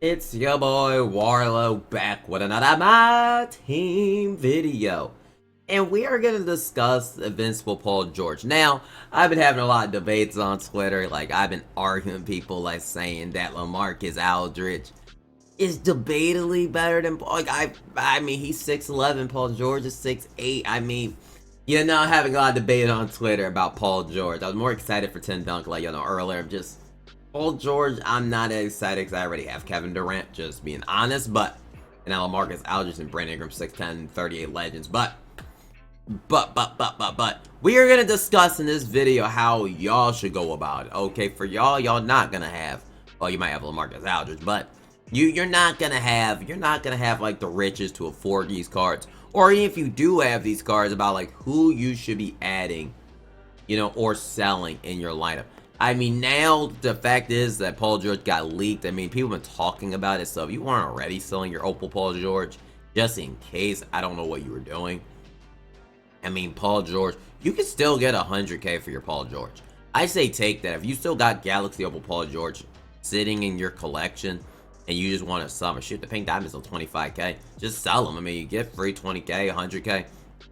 It's your boy Warlow back with another My Team video. And we are going to discuss Invincible Paul George. Now, I've been having a lot of debates on Twitter. Like, I've been arguing people like saying that LaMarcus Aldridge is debatably better than Paul. Like, I mean, he's 6'11", Paul George is 6'8". I mean, having a lot of debate on Twitter about Paul George. I was more excited for Tim Duncan, like, earlier. Just Paul George, I'm not as excited because I already have Kevin Durant, just being honest. But, and now LaMarcus Aldridge and Brandon Ingram, 6'10", 38 legends. But, we are going to discuss in this video how y'all should go about it. Okay, for y'all not going to have, well, you might have LaMarcus Aldridge, but you're not going to have like the riches to afford these cards. Or even if you do have these cards, about like who you should be adding, or selling in your lineup. I mean, now the fact is that Paul George got leaked. I mean, people have been talking about it. So if you weren't already selling your Opal Paul George, just in case, I don't know what you were doing. I mean, Paul George, you can still get 100K for your Paul George. I say take that. If you still got Galaxy Opal Paul George sitting in your collection and you just want to sell them, shoot, the pink diamonds on 25K, just sell them. I mean, you get free 20K, 100K.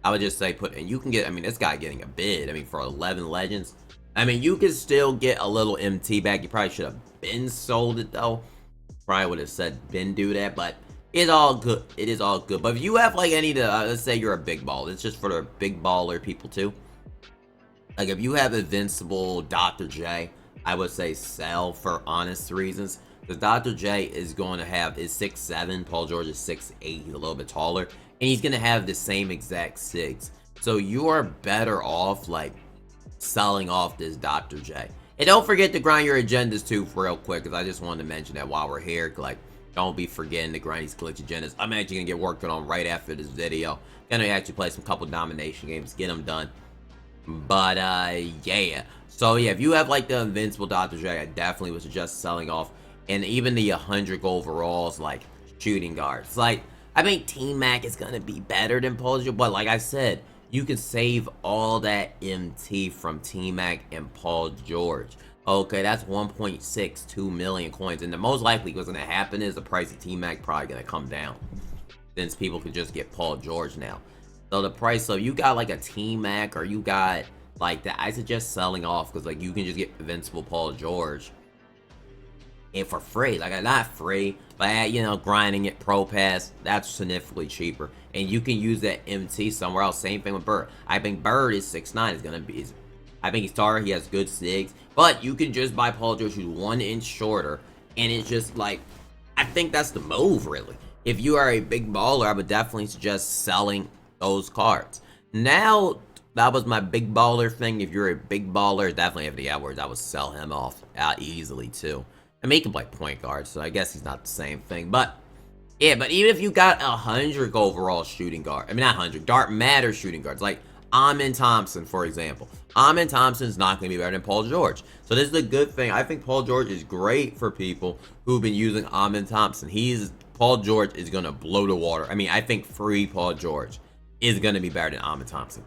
I would just say and you can get, I mean, this guy getting a bid. I mean, for 11 legends. I mean, you can still get a little MT back. You probably should have been sold it, though. Probably would have said been do that, but it's all good. It is all good. But if you have, like, any, let's say you're a big baller. It's just for the big baller people, too. Like, if you have Invincible Dr. J, I would say sell for honest reasons. Because Dr. J is going to have, is 6'7". Paul George is 6'8". He's a little bit taller. And he's going to have the same exact 6. So you are better off, like, selling off this Dr. J. And don't forget to grind your agendas too, for real quick, because I just wanted to mention that while we're here. Like, don't be forgetting to grind these glitch agendas. I'm actually gonna get working on right after this video. Gonna actually play some couple domination games, get them done. But yeah. So yeah, if you have like the Invincible Dr. J, I definitely would suggest selling off. And even the 100 overalls, like shooting guards. Like, I mean, Team Mac is gonna be better than Paul George, but like I said, you can save all that MT from T-Mac and Paul George. Okay, that's 1.62 million coins. And the most likely what's going to happen is the price of T-Mac probably going to come down, since people can just get Paul George now. So the price, so you got like a T-Mac or you got like that, I suggest selling off, because like you can just get Invincible Paul George and for free. Like, not free, but grinding it pro pass, that's significantly cheaper. And you can use that MT somewhere else. Same thing with Bird. I think Bird is 6'9", is gonna be, I think he's taller, he has good SIGs, but you can just buy Paul George who's 1 inch shorter, and it's just like, I think that's the move, really. If you are a big baller, I would definitely suggest selling those cards. Now, that was my big baller thing. If you're a big baller, definitely Anthony Edwards, I would sell him off easily too. I mean, he can play point guard, so I guess he's not the same thing. But yeah, but even if you got 100 overall shooting guard, I mean, not 100, Dark Matter shooting guards, like Amin Thompson, for example. Amin Thompson's not going to be better than Paul George. So this is a good thing. I think Paul George is great for people who've been using Amin Thompson. Paul George is going to blow the water. I mean, I think free Paul George is going to be better than Amin Thompson.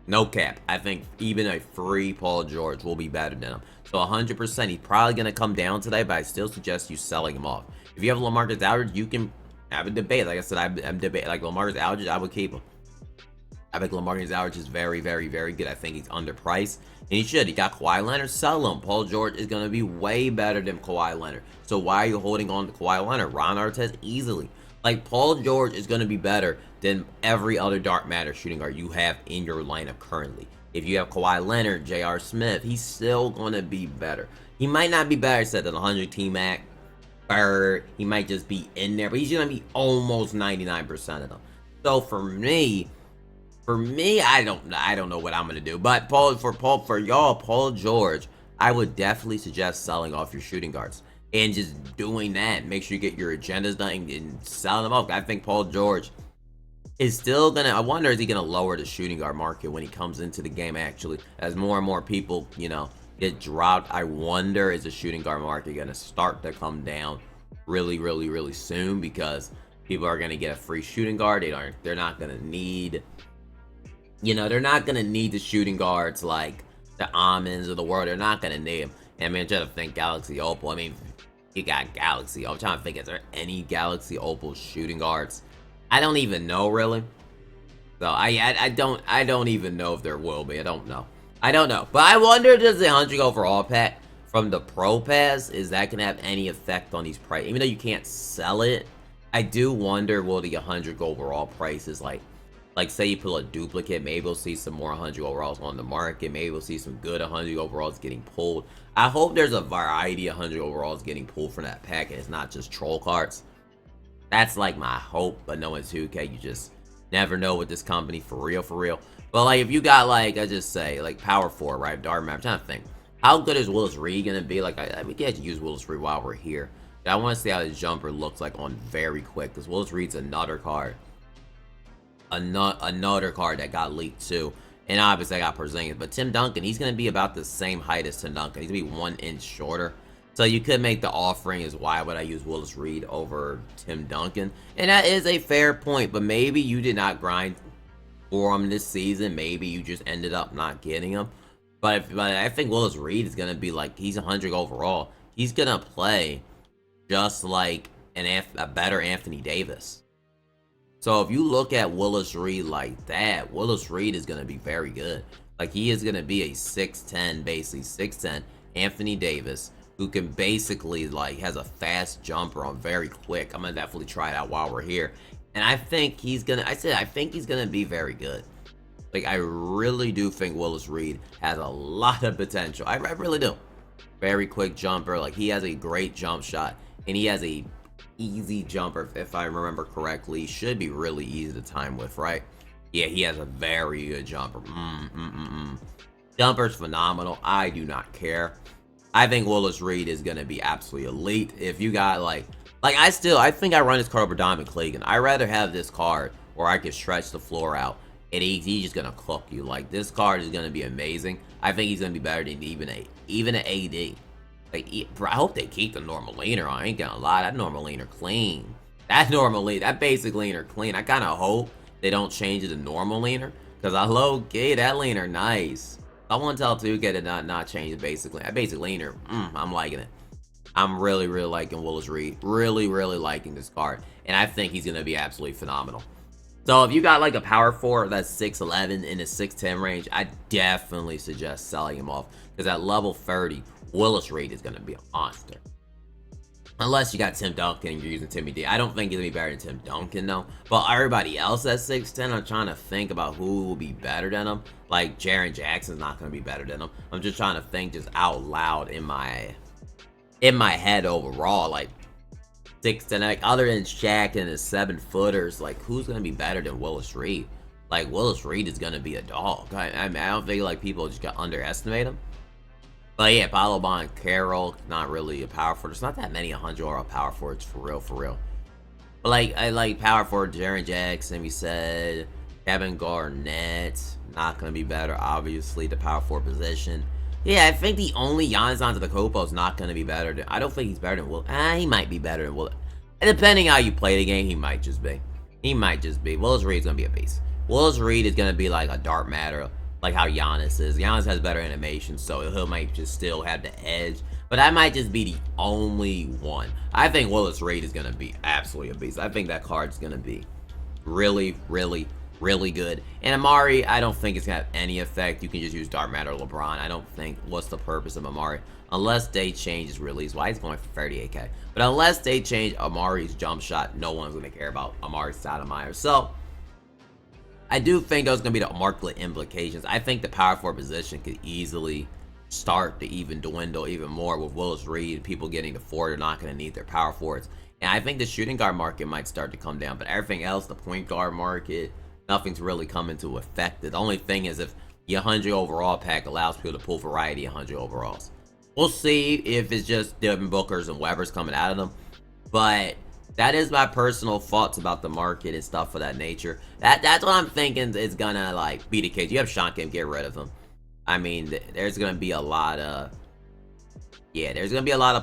No cap. I think even a free Paul George will be better than him. So 100%, he's probably going to come down today, but I still suggest you selling him off. If you have LaMarcus Aldridge, you can have a debate. Like I said, I'm debating. Like, LaMarcus Aldridge, I would keep him. I think LaMarcus Aldridge is very, very, very good. I think he's underpriced, and he should. He got Kawhi Leonard, sell him. Paul George is going to be way better than Kawhi Leonard. So why are you holding on to Kawhi Leonard? Ron Artest, easily. Like, Paul George is going to be better than every other Dark Matter shooting guard you have in your lineup currently. If you have Kawhi Leonard, J.R. Smith, he's still going to be better. He might not be better, said, than 100 T-Mac, Bird. He might just be in there, but he's going to be almost 99% of them. So for me, I don't know what I'm going to do. But for y'all, Paul George, I would definitely suggest selling off your shooting guards. And just doing that, make sure you get your agendas done and selling them off. I think Paul George is still gonna, I wonder, is he gonna lower the shooting guard market when he comes into the game, actually, as more and more people, get dropped. I wonder, is the shooting guard market gonna start to come down really, really, really soon, because people are gonna get a free shooting guard. They're not gonna need, they're not gonna need the shooting guards like the Amins of the world. They're not gonna need them. I mean, just think Galaxy Opal. I mean, You got Galaxy. I'm trying to think, is there any Galaxy Opal shooting guards? I don't even know, really. So I don't even know if there will be. I don't know. But I wonder, does the 100 overall pack from the Pro Pass, is that gonna have any effect on these prices? Even though you can't sell it, I do wonder, will the 100 overall prices, like say you pull a duplicate, maybe we'll see some more 100 overalls on the market. Maybe we'll see some good 100 overalls getting pulled. I hope there's a variety of 100 overalls getting pulled from that pack and it's not just troll cards. That's like my hope, but knowing 2K, you just never know with this company, for real. But like, if you got, like, I just say, like, Power 4, right? Dart map, I'm trying to think. How good is Willis Reed gonna be? Like, we can't use Willis Reed while we're here. But I want to see how his jumper looks like on very quick, because Willis Reed's another card. Another card that got leaked too. And obviously I got Porzingis. But Tim Duncan, he's gonna be about the same height as Tim Duncan. He's gonna be 1 inch shorter. So you could make the offering is, why would I use Willis Reed over Tim Duncan? And that is a fair point, but maybe you did not grind for him this season. Maybe you just ended up not getting him. But I think Willis Reed is going to be like, he's 100 overall. He's going to play just like a better Anthony Davis. So if you look at Willis Reed like that, Willis Reed is going to be very good. Like, he is going to be a 6'10", basically 6'10", Anthony Davis, who can basically, like, has a fast jumper on very quick. I'm gonna definitely try it out while we're here. And I think he's gonna, I think he's gonna be very good. Like, I really do think Willis Reed has a lot of potential. I really do. Very quick jumper. Like, he has a great jump shot. And he has a easy jumper, if I remember correctly. Should be really easy to time with, right? Yeah, he has a very good jumper. Jumper's phenomenal. I do not care. I think Willis Reed is going to be absolutely elite. If you got, like I think I run this card over Donovan Clegan. I'd rather have this card where I can stretch the floor out, and he's just going to cook you. Like, this card is going to be amazing. I think he's going to be better than even an AD. Like, I hope they keep the normal leaner on. I ain't gonna lie, that normal leaner clean. That basic leaner clean. I kind of hope they don't change it to normal leaner, because I low-key, that leaner nice. I want to tell 2K to not change it basically. That basic leaner, I'm liking it. I'm really liking Willis Reed. Really liking this card. And I think he's going to be absolutely phenomenal. So if you got like a power 4 that's 6'11" in the 6'10" range, I definitely suggest selling him off. Because at level 30, Willis Reed is going to be a monster. Unless you got Tim Duncan and you're using Timmy D. I don't think he'll be better than Tim Duncan, though. But everybody else at 6'10", I'm trying to think about who will be better than him. Like, Jaren Jackson's not going to be better than him. I'm just trying to think just out loud in my head overall. Like, 6'10", like, other than Shaq and his 7-footers, like, who's going to be better than Willis Reed? Like, Willis Reed is going to be a dog. I mean, I don't think, like, people just got underestimate him. But yeah, Paolo Banchero, not really a power forward. There's not that many 100 overall power forwards for real. But like, I like power forward Jaren Jackson, we said. Kevin Garnett, not going to be better, obviously, the power forward position. Yeah, I think the only Giannis Antetokounmpo is not going to be better than, I don't think he's better than Will. He might be better than Will. And depending how you play the game, he might just be. Willis Reed's going to be a beast. Willis Reed is going to be like a dark matter, like how Giannis is. Giannis has better animation, so he might just still have the edge. But that might just be the only one. I think Willis Reed is going to be absolutely a beast. I think that card's going to be really good. And Amari, I don't think it's going to have any effect. You can just use Dark Matter LeBron. I don't think, what's the purpose of Amari? Unless they change his release. Why he's going for 38K. But unless they change Amari's jump shot, no one's going to care about Amari Stoudemire. So, I do think those are going to be the market implications. I think the power forward position could easily start to even dwindle even more with Willis Reed. People getting to 4, they're not going to need their power forwards. And I think the shooting guard market might start to come down. But everything else, the point guard market, nothing's really coming to effect. The only thing is if your 100 overall pack allows people to pull variety of 100 overalls. We'll see if it's just Devin Bookers and Webbers coming out of them. But that is my personal thoughts about the market and stuff of that nature. That's what I'm thinking is gonna like be the case. You have Sean Kemp, get rid of him. I mean, there's gonna be a lot of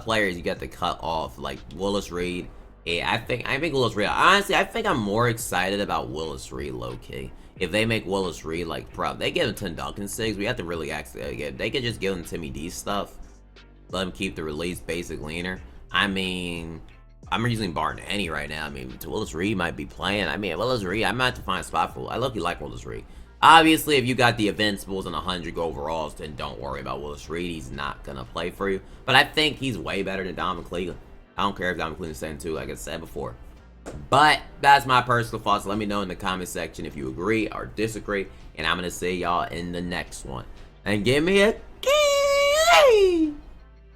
players you got to cut off, like Willis Reed. Yeah, I think Willis Reed. Honestly, I think I'm more excited about Willis Reed low key. If they make Willis Reed like they give him Tim Duncan 6, we have to really ask. They could just give him Timmy D stuff. Let him keep the release basic leaner. I mean, I'm using Barton Any right now. I mean, Willis Reed might be playing. I mean, Willis Reed, I might have to find a spot for. I luckily like Willis Reed. Obviously, if you got the Invincibles and 100 overalls, then don't worry about Willis Reed. He's not going to play for you. But I think he's way better than Donovan Cleveland. I don't care if Donovan Cleveland's saying too, like I said before. But that's my personal thoughts. Let me know in the comment section if you agree or disagree. And I'm going to see y'all in the next one. And give me a key.